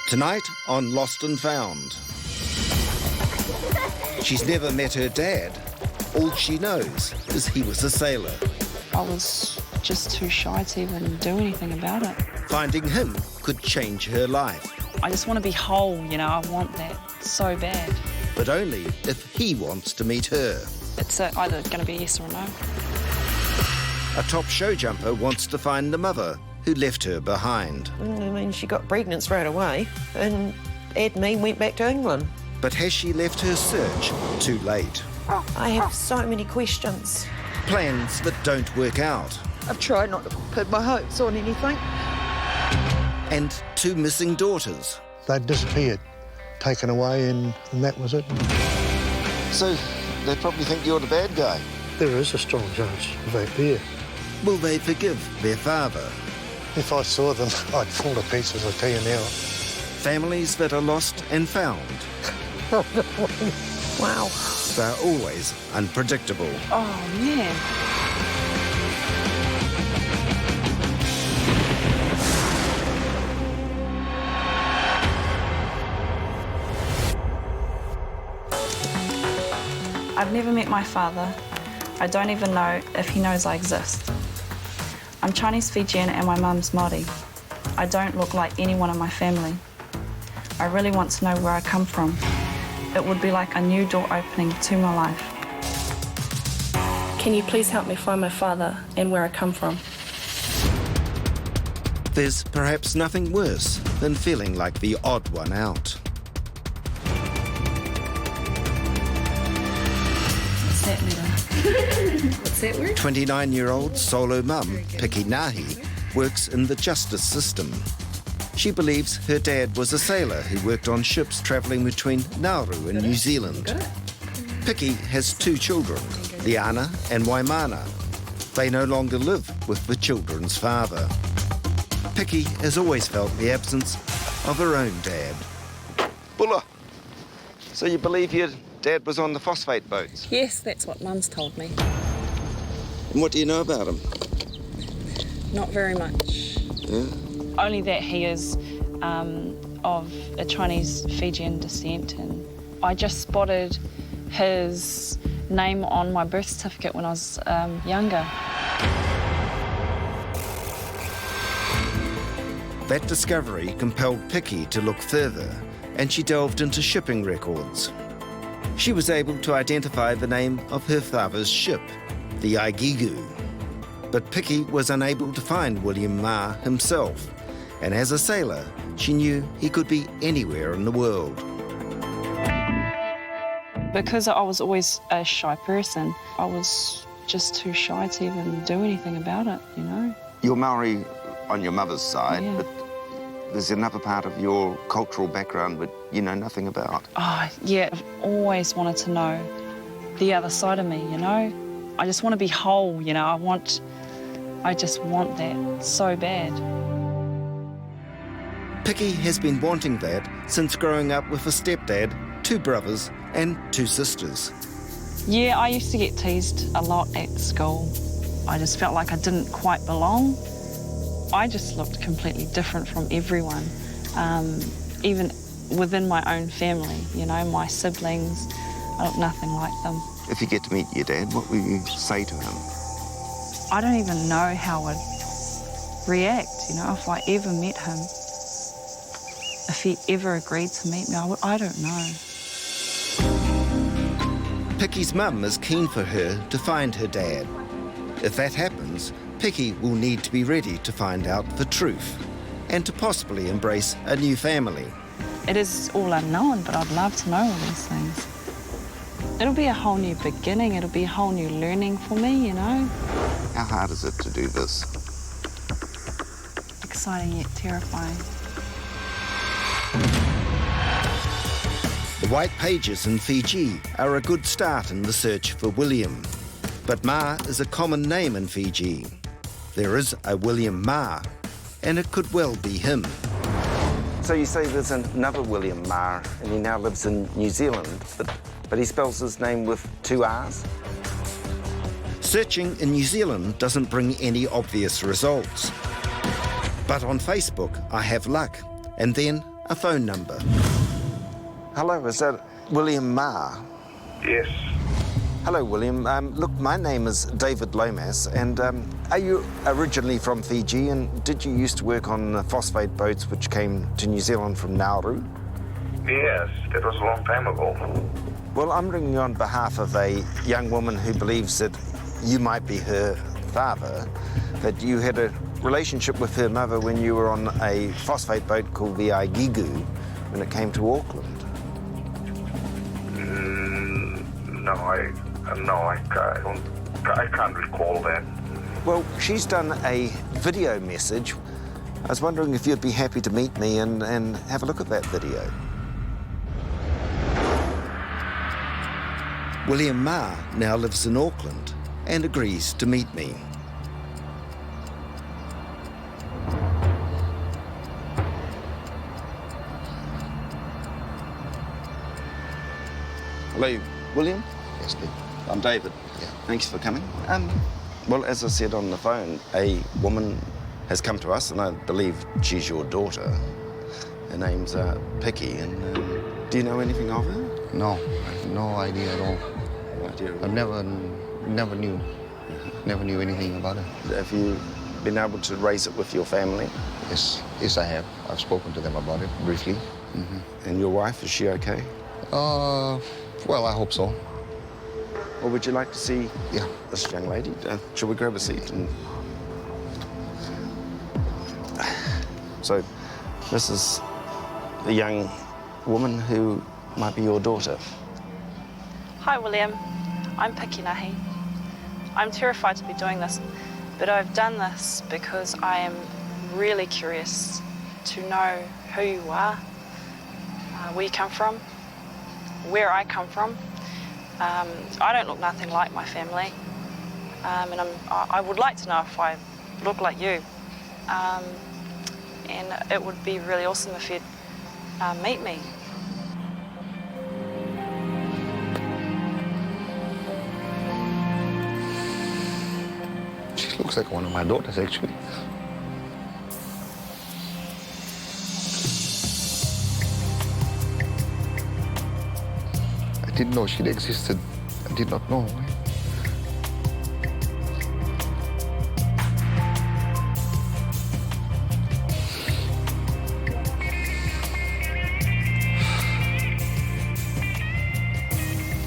Tonight on Lost and Found. She's never met her dad. All she knows is he was a sailor. I was just too shy to even do anything about it. Finding him could change her life. I just want to be whole, you know, I want that so bad. But only if he wants to meet her. It's either going to be yes or no. A top show jumper wants to find the mother who left her behind. I mean, she got pregnant straight away, and Ed and me went back to England. But has she left her search too late? I have so many questions. Plans that don't work out. I've tried not to put my hopes on anything. And 2 missing daughters. They disappeared, taken away, and that was it. So they probably think you're the bad guy. There is a strong chance of that there. Will they forgive their father? If I saw them, I'd fall to pieces, I tell you now. Families that are lost and found. Wow. They're always unpredictable. Oh, man. I've never met my father. I don't even know if he knows I exist. I'm Chinese Fijian and my mum's Māori. I don't look like anyone in my family. I really want to know where I come from. It would be like a new door opening to my life. Can you please help me find my father and where I come from? There's perhaps nothing worse than feeling like the odd one out. What's that letter? What's that word? 29-year-old solo mum, Piki works in the justice system. She believes her dad was a sailor who worked on ships travelling between Nauru and New Zealand. Piki has 2 children, Liana and Waimana. They no longer live with the children's father. Piki has always felt the absence of her own dad. Bulla, so you believe your dad was on the phosphate boats? Yes, that's what Mum's told me. And what do you know about him? Not very much. Yeah? Only that he is of a Chinese Fijian descent, and I just spotted his name on my birth certificate when I was younger. That discovery compelled Piki to look further, and she delved into shipping records. She was able to identify the name of her father's ship, the Aigigu. But Piki was unable to find William Ma himself, and as a sailor, she knew he could be anywhere in the world. Because I was always a shy person, I was just too shy to even do anything about it, you know? You're Maori on your mother's side, Yeah. but there's another part of your cultural background that you know nothing about. Oh, yeah, I've always wanted to know the other side of me, you know? I just want to be whole, you know? I just want that so bad. Piki has been wanting that since growing up with a stepdad, 2 brothers and 2 sisters. Yeah, I used to get teased a lot at school. I just felt like I didn't quite belong. I just looked completely different from everyone, even within my own family, you know, my siblings, I look nothing like them. If you get to meet your dad, what will you say to him? I don't even know how I'd react, you know, if I ever met him. If he ever agreed to meet me, I don't know. Piki's mum is keen for her to find her dad. If that happens, Piki will need to be ready to find out the truth and to possibly embrace a new family. It is all unknown, but I'd love to know all these things. It'll be a whole new beginning. It'll be a whole new learning for me, you know? How hard is it to do this? Exciting yet terrifying. The white pages in Fiji are a good start in the search for William. But Ma is a common name in Fiji. There is a William Ma, and it could well be him. So you say there's another William Ma, and he now lives in New Zealand, but he spells his name with 2 R's? Searching in New Zealand doesn't bring any obvious results. But on Facebook, I have luck, and then a phone number. Hello, is that William Ma? Yes. Hello, William. Look, my name is David Lomas, and are you originally from Fiji, and did you used to work on the phosphate boats which came to New Zealand from Nauru? Yes, that was a long time ago. Well, I'm ringing you on behalf of a young woman who believes that you might be her father, that you had a relationship with her mother when you were on a phosphate boat called the Aigigu when it came to Auckland. I can't recall that. Well, she's done a video message. I was wondering if you'd be happy to meet me and have a look at that video. William Ma now lives in Auckland and agrees to meet me. Hello, William? Yes, Steve. I'm David. Yeah. Thanks for coming. Well, as I said on the phone, a woman has come to us, and I believe she's your daughter. Her name's Piki, and do you know anything of her? No, I have no idea at all. No idea. I never knew anything about it. Have you been able to raise it with your family? Yes, I have. I've spoken to them about it briefly. Mm-hmm. And your wife, is she okay? Well, I hope so. Well, would you like to see Yeah. this young lady? Shall we grab a seat? So, this is the young woman who might be your daughter. Hi, William. I'm Piki. I'm terrified to be doing this, but I've done this because I am really curious to know who you are, where you come from, where I come from. I don't look nothing like my family, and I would like to know if I look like you. And it would be really awesome if you'd meet me. She looks like one of my daughters, actually. I didn't know she existed. I did not know.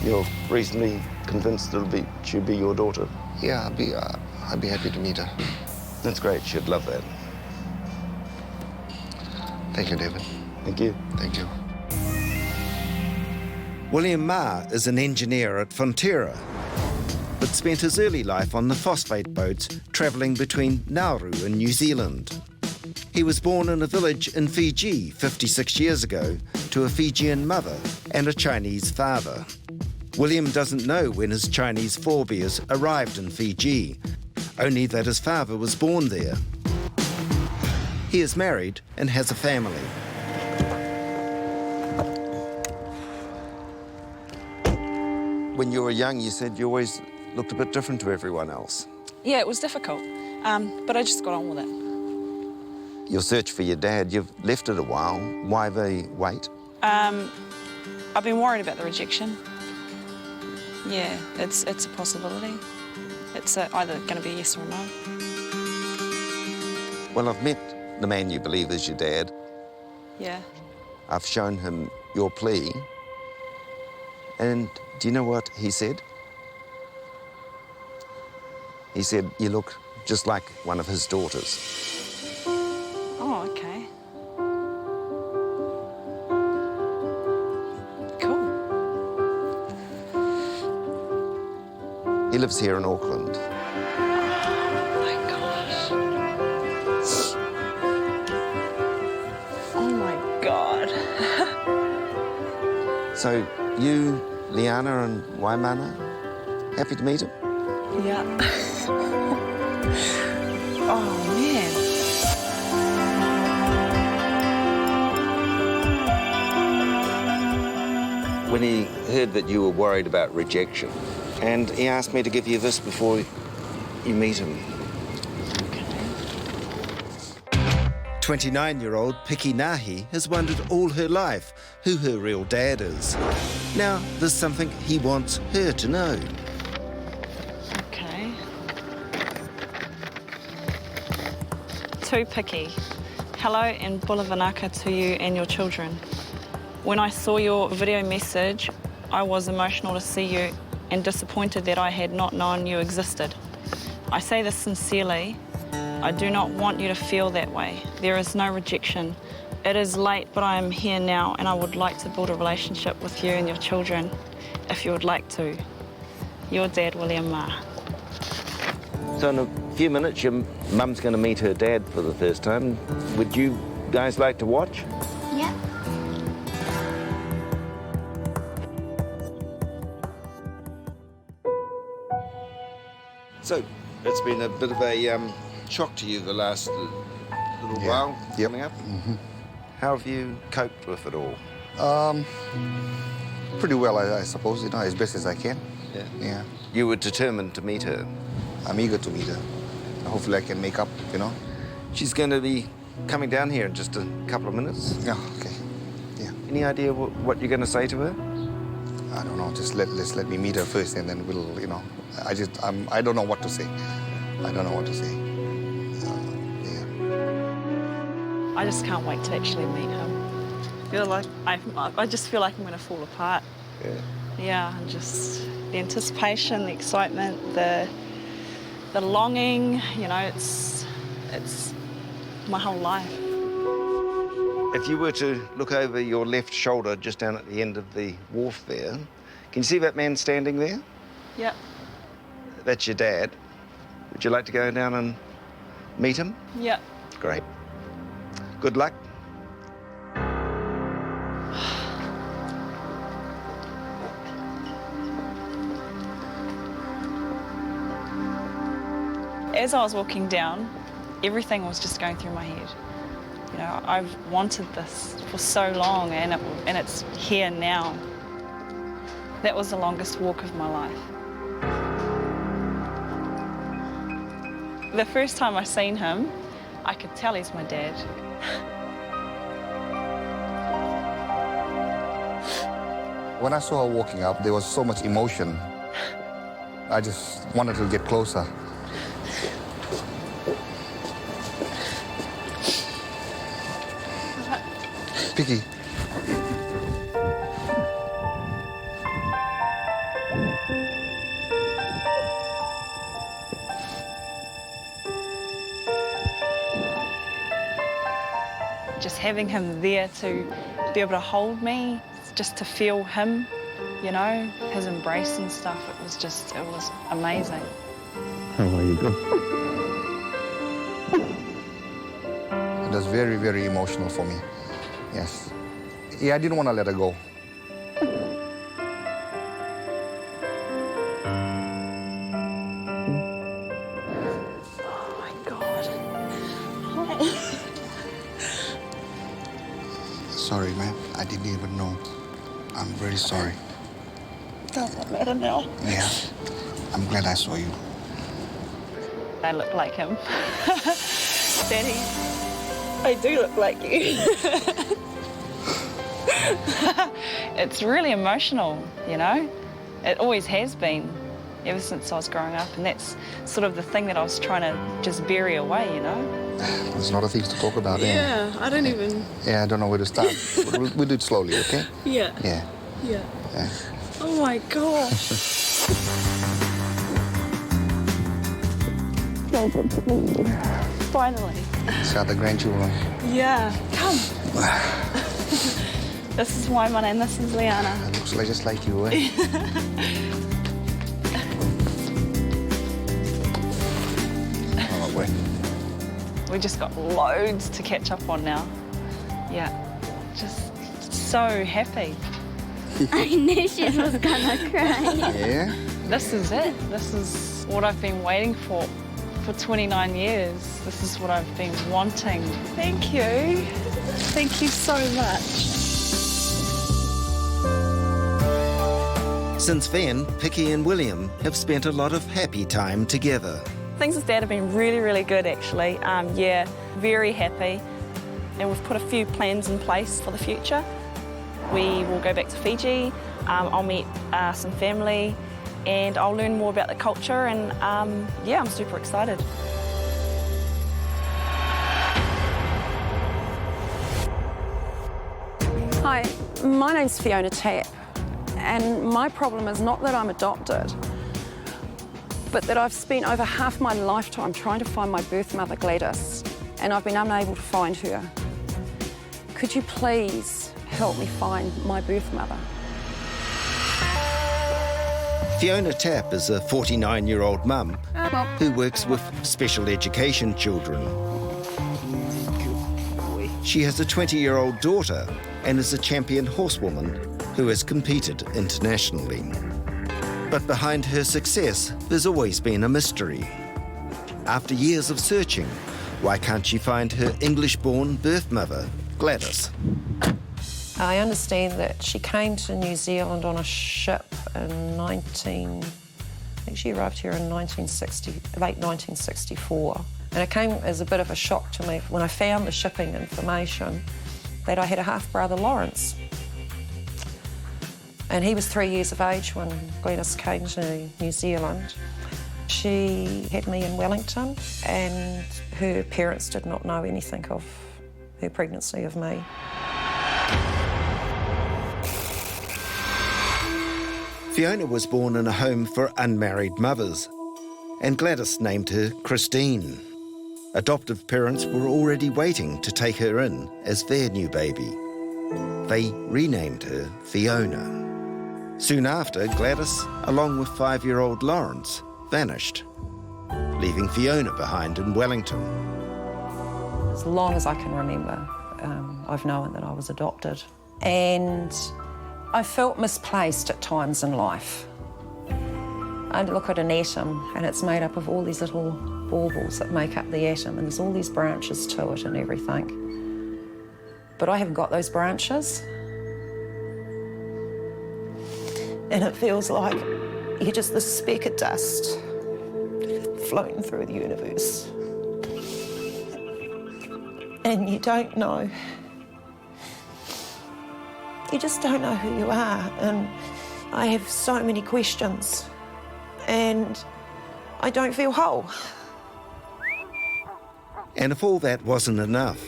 You're reasonably convinced she'll be your daughter? Yeah, I'd be happy to meet her. That's great. She'd love that. Thank you, David. Thank you. Thank you. William Ma is an engineer at Fonterra, but spent his early life on the phosphate boats travelling between Nauru and New Zealand. He was born in a village in Fiji 56 years ago to a Fijian mother and a Chinese father. William doesn't know when his Chinese forebears arrived in Fiji, only that his father was born there. He is married and has a family. When you were young, you said you always looked a bit different to everyone else. Yeah, it was difficult, but I just got on with it. Your search for your dad, you've left it a while. Why the wait? I've been worried about the rejection. Yeah, it's a possibility. It's either going to be a yes or a no. Well, I've met the man you believe is your dad. Yeah. I've shown him your plea. And do you know what he said? He said, you look just like one of his daughters. Oh, okay. Cool. He lives here in Auckland. Oh, my gosh. Oh, my God. So you, Liana and Waimana, happy to meet him? Yeah. Oh, man. When he heard that you were worried about rejection, And he asked me to give you this before you meet him. 29-year-old Piki Nahi has wondered all her life who her real dad is. Now there's something he wants her to know. Okay. To Piki, hello and bula vanaka to you and your children. When I saw your video message, I was emotional to see you and disappointed that I had not known you existed. I say this sincerely. I do not want you to feel that way. There is no rejection. It is late, but I am here now, and I would like to build a relationship with you and your children, if you would like to. Your dad, William Ma. So in a few minutes, your mum's going to meet her dad for the first time. Would you guys like to watch? Yeah. So it's been a bit of a shock to you the last little while coming up. How have you coped with it all? Pretty well, I suppose, you know, as best as I can. Yeah. You were determined to meet her. I'm eager to meet her. Hopefully I can make up, you know. She's going to be coming down here in just a couple of minutes. Yeah, okay. Yeah. Any idea what you're going to say to her? I don't know, just let me meet her first and then we'll, you know, I don't know what to say. I don't know what to say. I just can't wait to actually meet him. I just feel like I'm going to fall apart. Yeah, and just the anticipation, the excitement, the longing, you know, it's my whole life. If you were to look over your left shoulder just down at the end of the wharf there, can you see that man standing there? Yep. That's your dad. Would you like to go down and meet him? Yep. Great. Good luck. As I was walking down, everything was just going through my head. You know, I've wanted this for so long, and it's here now. That was the longest walk of my life. The first time I seen him, I could tell he's my dad. When I saw her walking up, there was so much emotion. I just wanted to get closer. Piki. Just having him there to be able to hold me, just to feel him, you know, his embrace and stuff, it was amazing. How are you doing? It was very, very emotional for me. Yes. Yeah, I didn't want to let her go. Oh my God. Sorry, man. I didn't even know. I'm very sorry. Doesn't matter now. Yeah. I'm glad I saw you. I look like him. Daddy, I do look like you. It's really emotional, you know? It always has been, ever since I was growing up, and that's sort of the thing that I was trying to just bury away, you know? There's a lot of things to talk about. Yeah, I don't even... Yeah, I don't know where to start. We'll do it slowly, okay? Yeah. Yeah. Yeah. Oh my gosh. Finally. See how the grandchildren. Yeah. Come. This is Wyman and this is Liana. It looks like just like you, eh? Oh, wait. We just got loads to catch up on now. Yeah, just so happy. I knew she was gonna cry. Yeah? This is it. This is what I've been waiting for 29 years. This is what I've been wanting. Thank you. Thank you so much. Since then, Piki and William have spent a lot of happy time together. Things with Dad have been really, really good, actually. Yeah, very happy. And we've put a few plans in place for the future. We will go back to Fiji. I'll meet some family and I'll learn more about the culture, and yeah, I'm super excited. Hi, my name's Fiona Tapp, and my problem is not that I'm adopted, but that I've spent over half my lifetime trying to find my birth mother, Gladys, and I've been unable to find her. Could you please help me find my birth mother? Fiona Tapp is a 49-year-old mum who works with special education children. She has a 20-year-old daughter and is a champion horsewoman who has competed internationally. But behind her success, there's always been a mystery. After years of searching, why can't she find her English-born birth mother, Gladys? I understand that she came to New Zealand on a ship in I think she arrived here in late 1964. And it came as a bit of a shock to me when I found the shipping information that I had a half-brother, Lawrence. And he was 3 years of age when Gladys came to New Zealand. She had me in Wellington, and her parents did not know anything of her pregnancy of me. Fiona was born in a home for unmarried mothers, and Gladys named her Christine. Adoptive parents were already waiting to take her in as their new baby. They renamed her Fiona. Soon after, Gladys, along with 5-year-old Lawrence, vanished, leaving Fiona behind in Wellington. As long as I can remember, I've known that I was adopted. And I felt misplaced at times in life. I'd look at an atom and it's made up of all these little baubles that make up the atom, and there's all these branches to it and everything. But I haven't got those branches. And it feels like you're just this speck of dust floating through the universe. And you don't know. You just don't know who you are. And I have so many questions. And I don't feel whole. And if all that wasn't enough,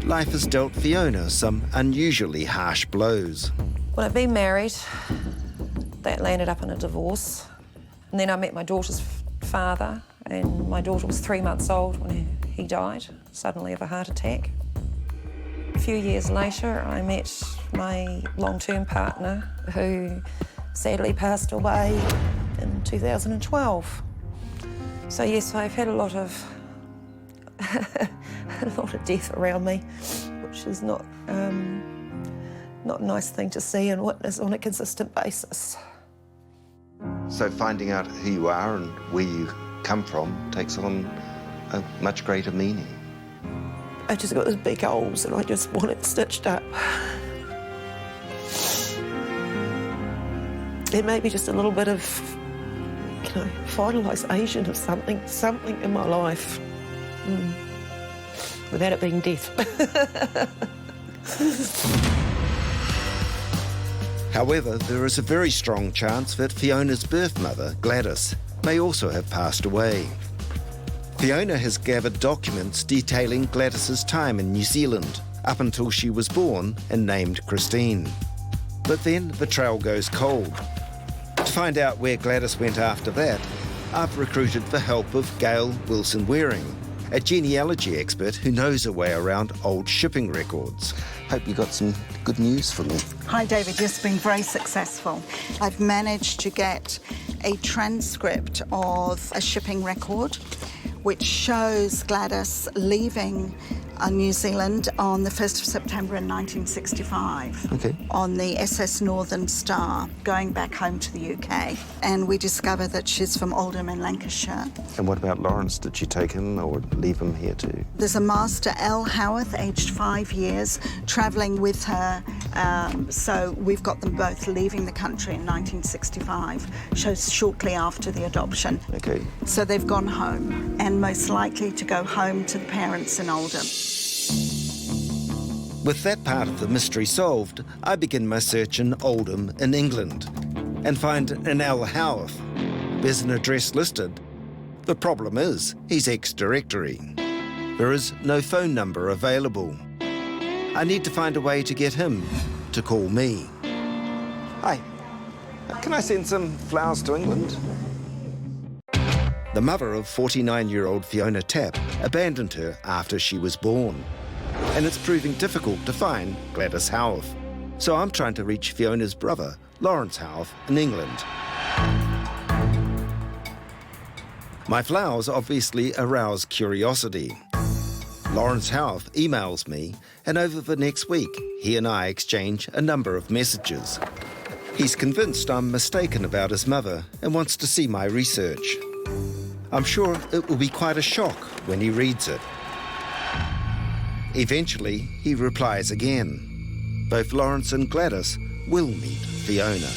life has dealt Fiona some unusually harsh blows. Well, I've been married. That landed up in a divorce. And then I met my daughter's father, and my daughter was 3 months old when he died, suddenly of a heart attack. A few years later, I met my long-term partner, who sadly passed away in 2012. So yes, I've had a lot of death around me, which is not a nice thing to see and witness on a consistent basis. So finding out who you are and where you come from takes on a much greater meaning. I just got these big holes and I just want it stitched up. There may be just a little bit of, finalisation of something in my life. Without it being death. However, there is a very strong chance that Fiona's birth mother, Gladys, may also have passed away. Fiona has gathered documents detailing Gladys's time in New Zealand up until she was born and named Christine. But then the trail goes cold. To find out where Gladys went after that, I've recruited the help of Gail Wilson-Waring, a genealogy expert who knows her way around old shipping records. Hope you got some good news for me. Hi, David. Yes, been very successful. I've managed to get a transcript of a shipping record which shows Gladys leaving New Zealand on the 1st of September in 1965 on the SS Northern Star, going back home to the UK. And we discover that she's from Oldham in Lancashire. And what about Lawrence? Did she take him or leave him here too? There's a Master L. Howarth, aged 5 years, travelling with her So we've got them both leaving the country in 1965, shortly after the adoption. Okay. So they've gone home, and most likely to go home to the parents in Oldham. With that part of the mystery solved, I begin my search in Oldham in England and find an Al Howarth. There's an address listed. The problem is, he's ex-directory. There is no phone number available. I need to find a way to get him to call me. Hi, can I send some flowers to England? The mother of 49-year-old Fiona Tapp abandoned her after she was born. And it's proving difficult to find Gladys Howarth. So I'm trying to reach Fiona's brother, Lawrence Howarth, in England. My flowers obviously arouse curiosity. Lawrence Howarth emails me, and over the next week, he and I exchange a number of messages. He's convinced I'm mistaken about his mother and wants to see my research. I'm sure it will be quite a shock when he reads it. Eventually, he replies again. Both Lawrence and Gladys will meet Fiona.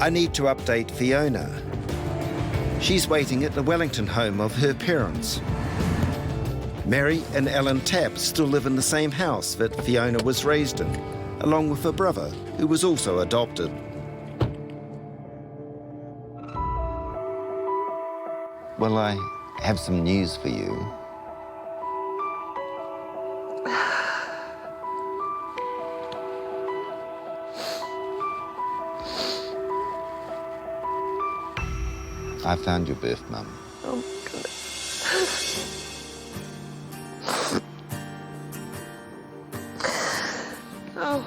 I need to update Fiona. She's waiting at the Wellington home of her parents. Mary and Alan Tapp still live in the same house that Fiona was raised in, along with her brother, who was also adopted. Well, I have some news for you. I found your birth mum. Oh, my goodness. Oh,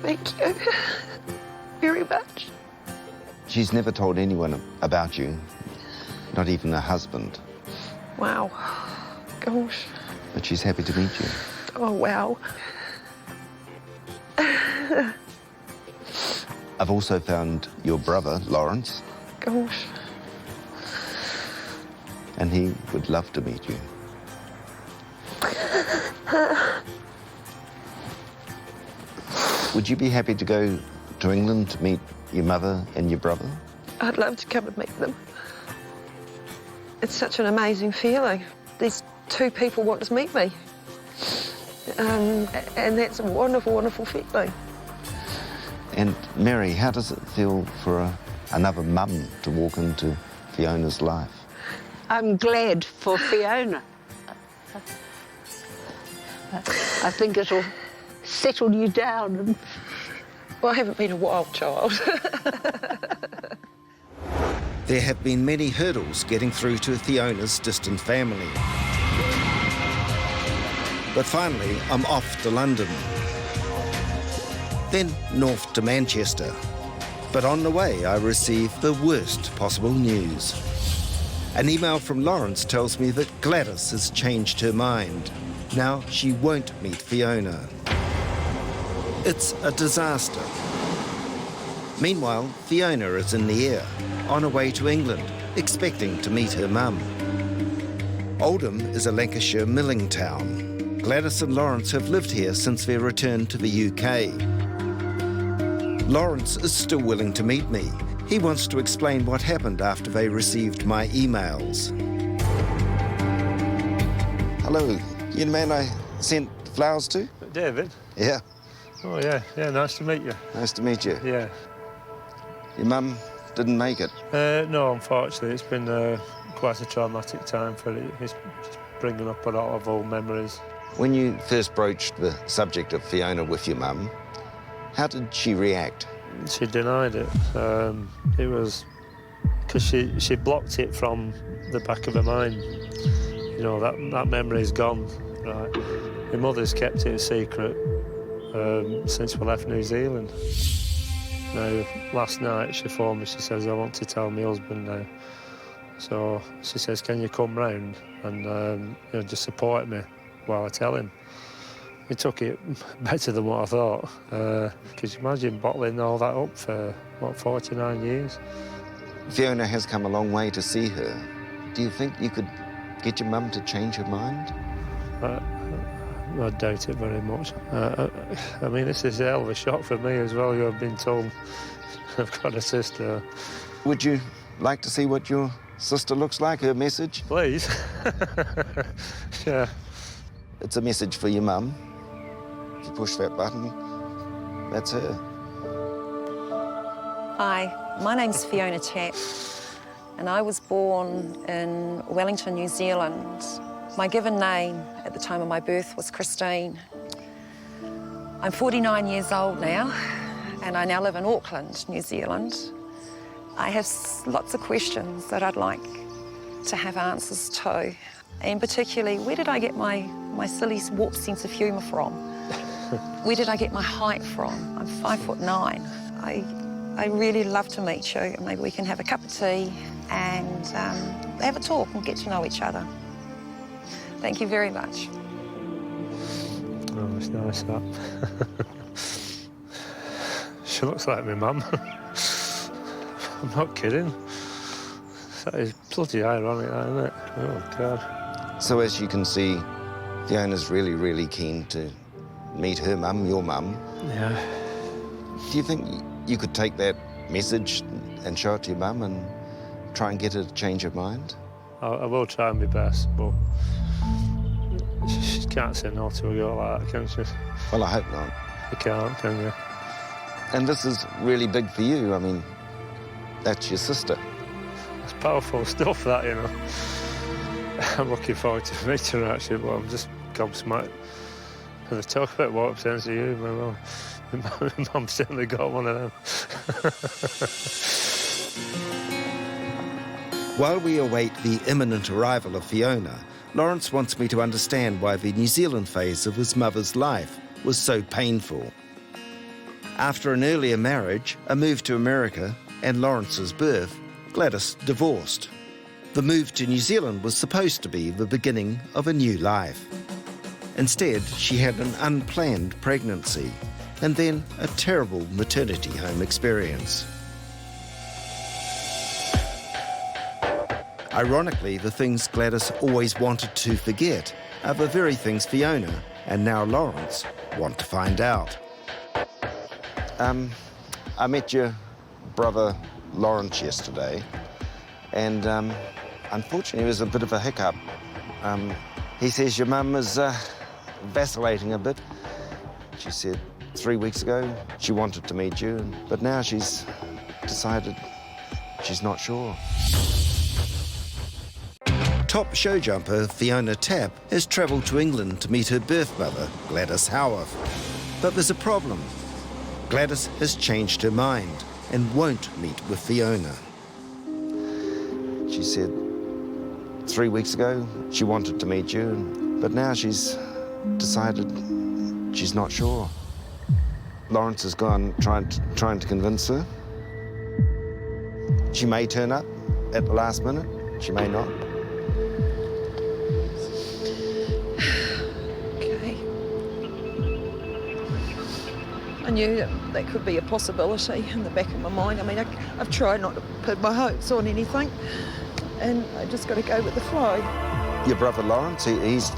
thank you very much. She's never told anyone about you, not even her husband. Wow. Gosh. But she's happy to meet you. Oh, wow. I've also found your brother, Lawrence, Gosh. and he would love to meet you. Would you be happy to go to England to meet your mother and your brother? I'd love to come and meet them. It's such an amazing feeling. These two people want to meet me. And that's a wonderful, wonderful feeling. And Mary, how does it feel for another mum to walk into Fiona's life? I'm glad for Fiona. I think it'll settle you down. And... Well, I haven't been a wild child. There have been many hurdles getting through to Fiona's distant family. But finally, I'm off to London. Then north to Manchester. But on the way, I receive the worst possible news. An email from Lawrence tells me that Gladys has changed her mind. Now she won't meet Fiona. It's a disaster. Meanwhile, Fiona is in the air, on her way to England, expecting to meet her mum. Oldham is a Lancashire milling town. Gladys and Lawrence have lived here since their return to the UK. Lawrence is still willing to meet me. He wants to explain what happened after they received my emails. Hello, you the man I sent flowers to? David? Yeah. Oh, yeah, nice to meet you. Nice to meet you. Yeah. Your mum didn't make it? No, unfortunately, it's been quite a traumatic time for it. It's bringing up a lot of old memories. When you first broached the subject of Fiona with your mum, how did she react? She denied it. It was because she blocked it from the back of her mind. You know, that memory's gone. Right. My mother's kept it a secret since we left New Zealand. Now, last night she phoned me, she says, I want to tell my husband now. So she says, can you come round and just support me while I tell him? He took it better than what I thought. Because imagine bottling all that up for, 49 years? Fiona has come a long way to see her. Do you think you could get your mum to change her mind? I doubt it very much. I mean, this is a hell of a shock for me as well. I've been told I've got a sister. Would you like to see what your sister looks like, her message? Please. Yeah. It's a message for your mum. If you push that button, that's her. Hi, my name's Fiona Tapp, and I was born in Wellington, New Zealand. My given name at the time of my birth was Christine. I'm 49 years old now, and I now live in Auckland, New Zealand. I have lots of questions that I'd like to have answers to, and particularly, where did I get my silly warped sense of humour from? Where did I get my height from? I'm 5'9". I really love to meet you. Maybe we can have a cup of tea and have a talk and get to know each other. Thank you very much. Oh, it's nice, that. She looks like my mum. I'm not kidding. That is bloody ironic, isn't it? Oh, God. So as you can see, Fiona's really, really keen to meet her mum, your mum. Yeah. Do you think you could take that message and show it to your mum and try and get her to change her mind? I will try my best, but she can't say no to a girl like that, can she? Well, I hope not. You can't, can you? And this is really big for you. I mean, that's your sister. It's powerful stuff, that, you know. I'm looking forward to meeting her, actually, but I'm just gobsmacked. And they talk about what sense of humour. My mum's certainly got one of them. While we await the imminent arrival of Fiona, Lawrence wants me to understand why the New Zealand phase of his mother's life was so painful. After an earlier marriage, a move to America, and Lawrence's birth, Gladys divorced. The move to New Zealand was supposed to be the beginning of a new life. Instead, she had an unplanned pregnancy and then a terrible maternity home experience. Ironically, the things Gladys always wanted to forget are the very things Fiona and now Lawrence want to find out. I met your brother Lawrence yesterday, and unfortunately there was a bit of a hiccup. He says your mum is vacillating a bit. She said 3 weeks ago she wanted to meet you, but now she's decided she's not sure. Top show jumper Fiona Tapp has travelled to England to meet her birth mother, Gladys Howarth. But there's a problem. Gladys has changed her mind and won't meet with Fiona. She said 3 weeks ago she wanted to meet you, but now she's decided she's not sure. Lawrence has gone trying to convince her. She may turn up at the last minute, she may not. Okay. I knew that could be a possibility in the back of my mind. I mean, I've tried not to put my hopes on anything, and I just got to go with the flow. Your brother Lawrence, he's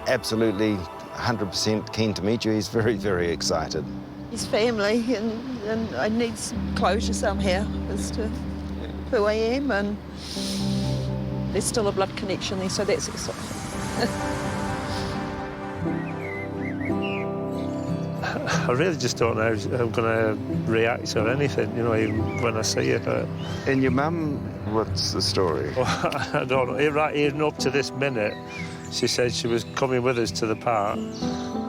absolutely 100% keen to meet you. He's very, very excited. His family, and I need some closure somehow as to who I am, and there's still a blood connection there, so that's exciting. I really just don't know how I'm going to react or anything, you know, even when I see her. And your mum, what's the story? Well, I don't know. Right, even up to this minute, she said she was coming with us to the park.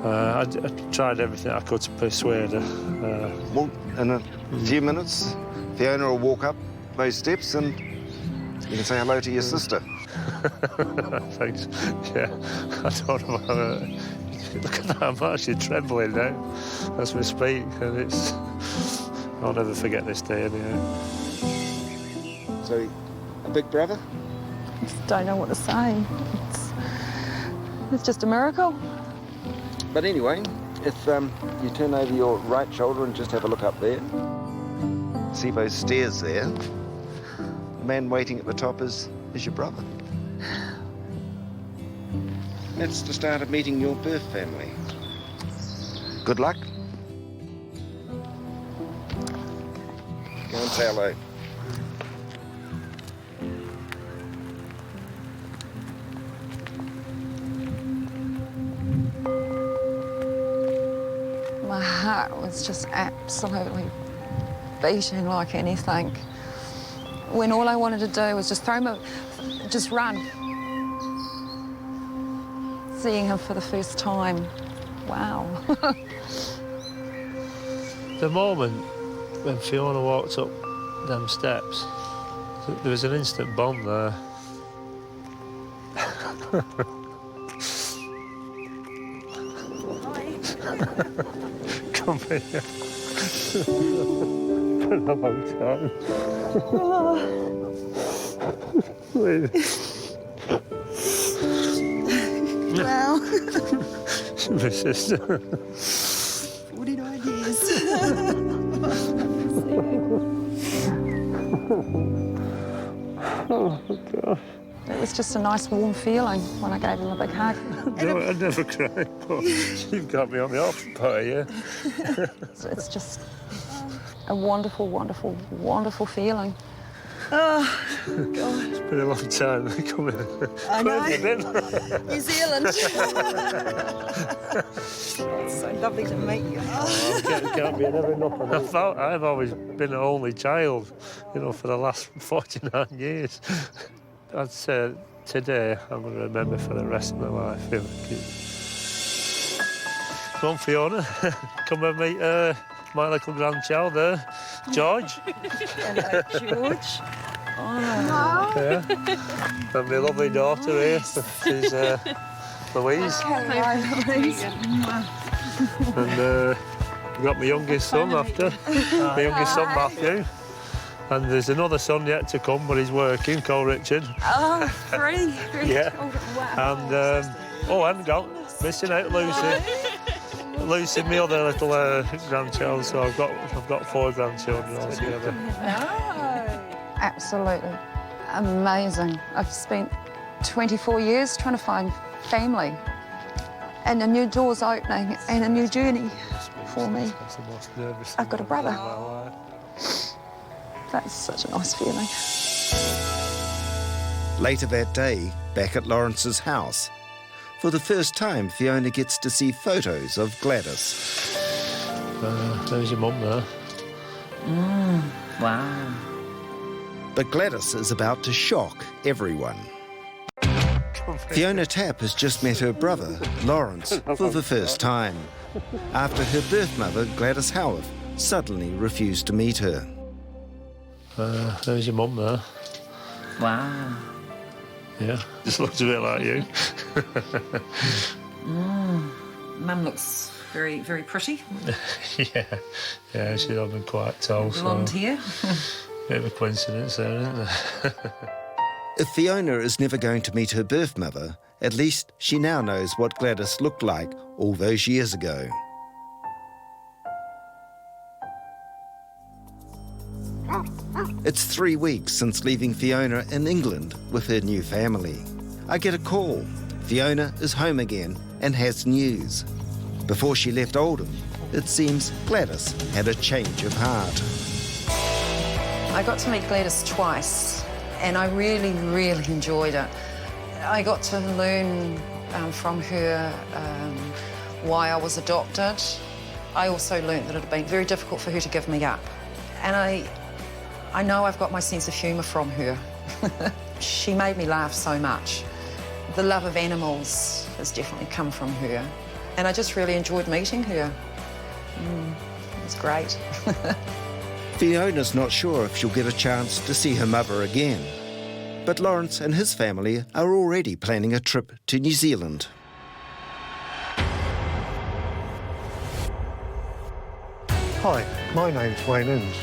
I tried everything I could to persuade her. Well, in a few minutes, Fiona will walk up those steps and you can say hello to your sister. Thanks. Yeah, I don't know. Look at that, I'm actually trembling now as we speak, and it's... I'll never forget this day anyway. So, a big brother? I just don't know what to say. It's just a miracle. But anyway, if you turn over your right shoulder and just have a look up there, see those stairs there? The man waiting at the top is your brother. That's the start of meeting your birth family. Good luck. Go and say hello. My heart was just absolutely beating like anything. When all I wanted to do was just just run. Seeing him for the first time, wow. The moment when Fiona walked up them steps, there was an instant bond there. Come here. For a long time. Well, My sister. 49 years. Oh, God. It was just a nice warm feeling when I gave him a big hug. No, I never cried, but you've got me on the off part here. It's just a wonderful, wonderful, wonderful feeling. Oh, God. It's been a long time coming. I know. Where have you been? New Zealand. It's so lovely to meet you. Can't be never enough. I've always been an only child, you know, for the last 49 years. I'd say today I'm going to remember for the rest of my life. Come on, Fiona. Come and meet my little grandchild there, George. Hello, George. Oh. Yeah. And my lovely daughter here, she's Louise. Hello, Louise. And I've got my youngest son after, my youngest son Matthew. And there's another son yet to come, but he's working, called Richard. Oh, three. Yeah. Oh, wow. And, oh, I haven't got, missing out Lucy. Lucy, my other little grandchild, so I've got 4 grandchildren altogether. Oh. Absolutely amazing. I've spent 24 years trying to find family, and a new door's opening and a new journey for me. I've got a brother. That's such a nice feeling. Later that day, back at Lawrence's house, for the first time, Fiona gets to see photos of Gladys. There's your mum there. Wow. But Gladys is about to shock everyone. Fiona Tapp has just met her brother, Lawrence, for the first time, after her birth mother, Gladys Howarth, suddenly refused to meet her. There's your mum there. Wow. Yeah, just looks a bit like you. Mum looks very, very pretty. yeah, she's all been quite tall. Blonde hair. Bit of a coincidence there, isn't there? If Fiona is never going to meet her birth mother, at least she now knows what Gladys looked like all those years ago. It's 3 weeks since leaving Fiona in England with her new family. I get a call. Fiona is home again and has news. Before she left Oldham, it seems Gladys had a change of heart. I got to meet Gladys twice, and I really, really enjoyed it. I got to learn from her why I was adopted. I also learned that it had been very difficult for her to give me up. And I know I've got my sense of humour from her. She made me laugh so much. The love of animals has definitely come from her. And I just really enjoyed meeting her. It was great. Fiona's not sure if she'll get a chance to see her mother again. But Lawrence and his family are already planning a trip to New Zealand. Hi, my name's Wayne Inns.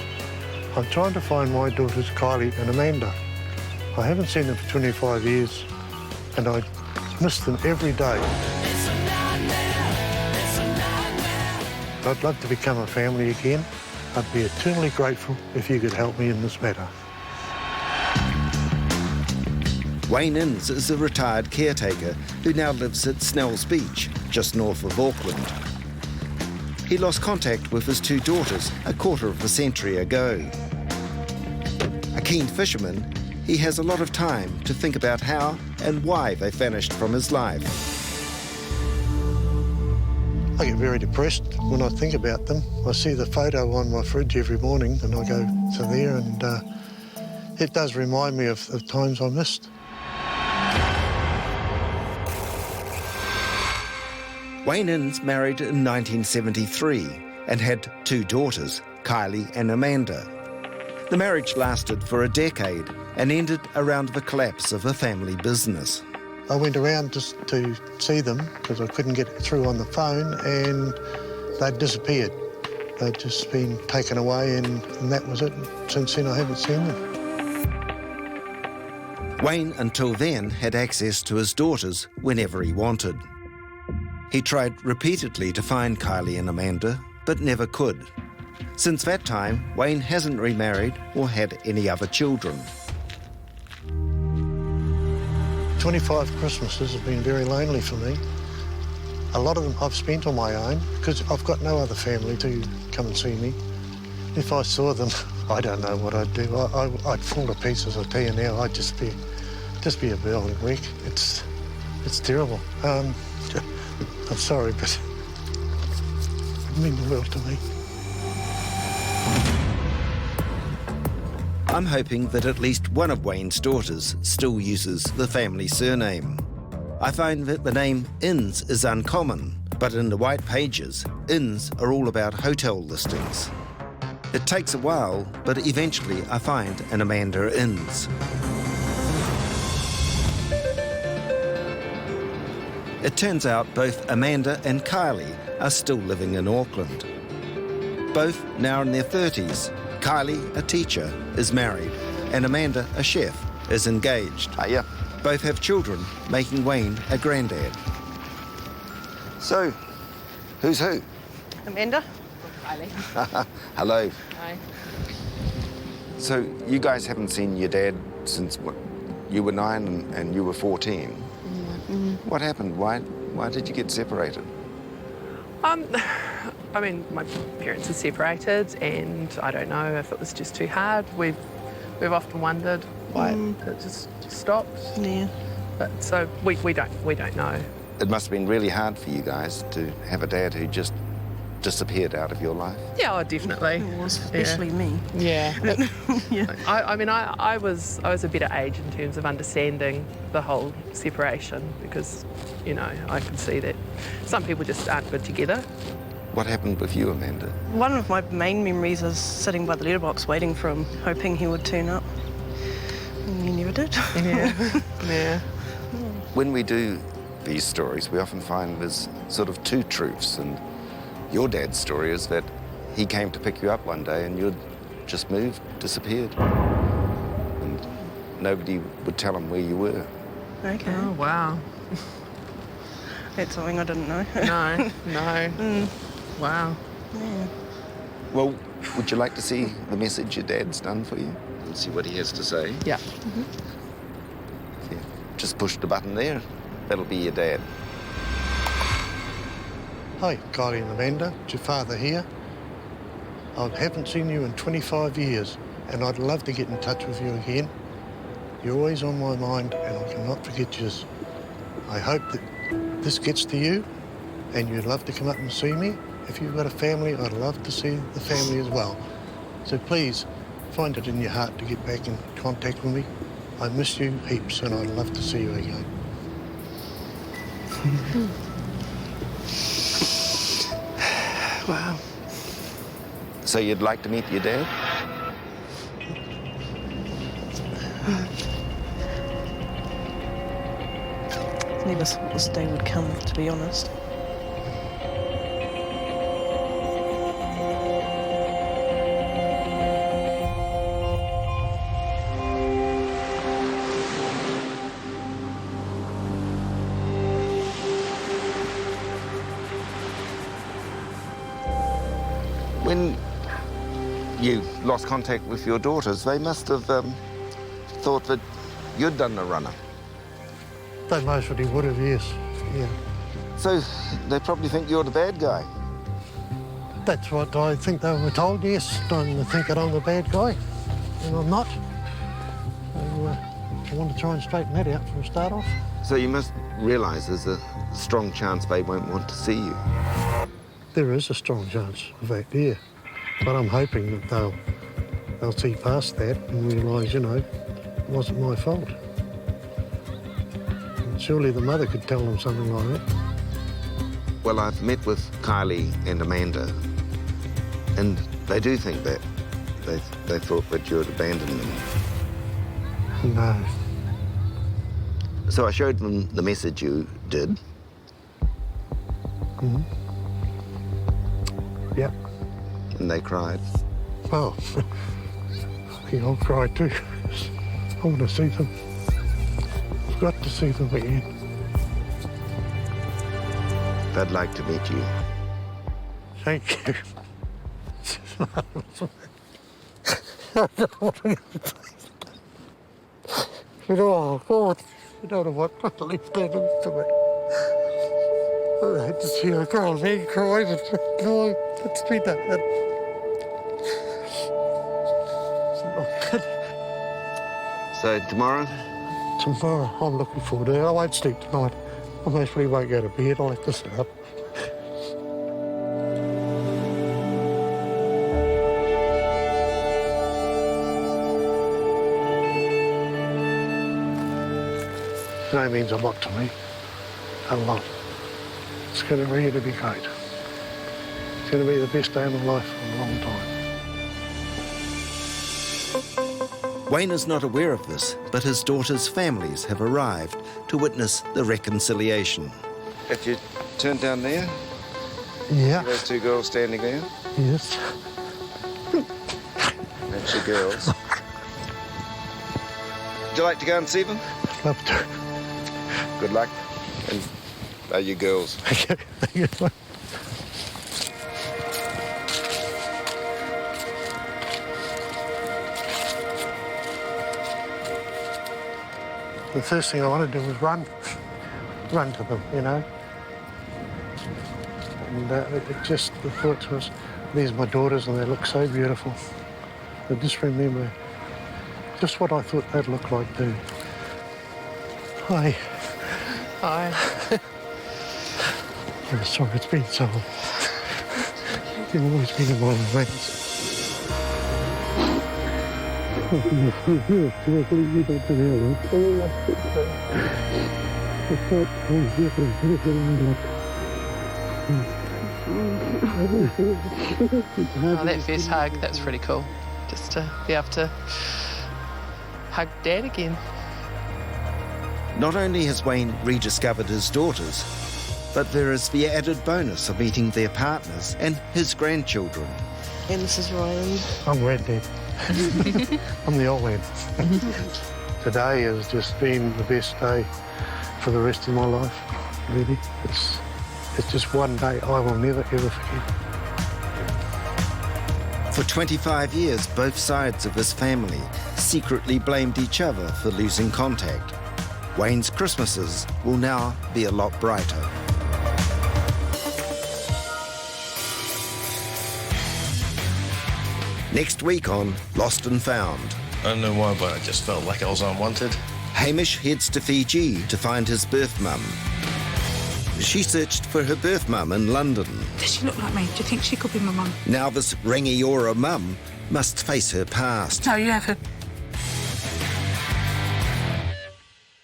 I'm trying to find my daughters Kylie and Amanda. I haven't seen them for 25 years and I miss them every day. I'd love to become a family again. I'd be eternally grateful if you could help me in this matter. Wayne Innes is a retired caretaker who now lives at Snell's Beach, just north of Auckland. He lost contact with his two daughters a quarter of a century ago. A keen fisherman, he has a lot of time to think about how and why they vanished from his life. I get very depressed when I think about them. I see the photo on my fridge every morning and I go to there and it does remind me of times I missed. Wayne Innes married in 1973 and had two daughters, Kylie and Amanda. The marriage lasted for a decade and ended around the collapse of a family business. I went around just to see them because I couldn't get through on the phone and they'd disappeared. They'd just been taken away and that was it. Since then I haven't seen them. Wayne, until then, had access to his daughters whenever he wanted. He tried repeatedly to find Kylie and Amanda, but never could. Since that time, Wayne hasn't remarried or had any other children. 25 Christmases have been very lonely for me. A lot of them I've spent on my own because I've got no other family to come and see me. If I saw them, I don't know what I'd do. I'd fall to pieces, I tell you now. I'd just be a building wreck. It's terrible. I'm sorry, but it means the world to me. I'm hoping that at least one of Wayne's daughters still uses the family surname. I find that the name Innes is uncommon, but in the white pages, Inns are all about hotel listings. It takes a while, but eventually I find an Amanda Innes. It turns out both Amanda and Kylie are still living in Auckland. Both now in their 30s. Kylie, a teacher, is married, and Amanda, a chef, is engaged. Both have children, making Wayne a granddad. So, who's who? Amanda? Kylie. Hello. Hi. So, you guys haven't seen your dad since what? You were 9 and you were 14. Mm-hmm. What happened? Why did you get separated? I mean, my parents are separated, and I don't know if it was just too hard. We've often wondered why it just stopped. Yeah. But so we don't know. It must have been really hard for you guys to have a dad who just disappeared out of your life. Yeah, oh, definitely. It was, especially me. Yeah. Yeah. I was a better age in terms of understanding the whole separation because, you know, I could see that some people just aren't good together. What happened with you, Amanda? One of my main memories is sitting by the letterbox waiting for him, hoping he would turn up. And he never did. Yeah. Yeah. When we do these stories, we often find there's sort of two truths, and your dad's story is that he came to pick you up one day and you'd just moved, disappeared. And nobody would tell him where you were. Okay. Oh, wow. That's something I didn't know. No. Wow. Yeah. Well, would you like to see the message your dad's done for you and see what he has to say? Yeah. Yeah. Just push the button there. That'll be your dad. Hi, Kylie and Amanda. It's your father here. I haven't seen you in 25 years and I'd love to get in touch with you again. You're always on my mind and I cannot forget you. I hope that this gets to you and you'd love to come up and see me. If you've got a family, I'd love to see the family as well. So please, find it in your heart to get back in contact with me. I miss you heaps and I'd love to see you again. Wow. So you'd like to meet your dad? Never thought this day would come, to be honest. When you lost contact with your daughters, they must have thought that you'd done the runner. They mostly would have, yes. Yeah. So they probably think you're the bad guy. That's what I think they were told, yes. They think that I'm the bad guy, and I'm not. So, I want to try and straighten that out from the start off. So you must realise there's a strong chance they won't want to see you. There is a strong chance of that, yeah. But I'm hoping that they'll see past that and realise, you know, it wasn't my fault. And surely the mother could tell them something like that. Well, I've met with Kylie and Amanda, and they do think that. They thought that you had abandoned them. No. So I showed them the message you did. Mm-hmm. Yep. And they cried. Well, I think I'll cry too. I want to see them. I've got to see them again. They'd like to meet you. Thank you. Oh, God. I don't know what left that is to me. I had to see a girl there cry, but no, it's been that. So tomorrow? Tomorrow, I'm looking forward to it. I won't sleep tonight. I mostly won't go to bed. I'll have to sit up. No means a lot to me. A lot. It's going to really be great. It's going to be the best day of my life for a long time. Wayne is not aware of this, but his daughter's families have arrived to witness the reconciliation. If you turn down there, yeah. Those two girls standing there, Yes. that's your girls. Would you like to go and see them? Love to. Good luck. And they're your girls. Okay, thank you. The first thing I want to do is run to them, you know. And the thought was, these are my daughters and they look so beautiful. I just remember just what I thought they'd look like too. Hi. I'm sorry, it's been so long. You've always been in my minds. Oh, that first hug, that's pretty cool. Just to be able to hug Dad again. Not only has Wayne rediscovered his daughters, but there is the added bonus of meeting their partners and his grandchildren. And this is Ryan. I'm granddad. I'm the old man. Today has just been the best day for the rest of my life, really. It's just one day I will never, ever forget. For 25 years, both sides of his family secretly blamed each other for losing contact. Wayne's Christmases will now be a lot brighter. Next week on Lost and Found. I don't know why, but I just felt like I was unwanted. Hamish heads to Fiji to find his birth mum. She searched for her birth mum in London. Does she look like me? Do you think she could be my mum? Now this Rangiora mum must face her past. No, you haven't.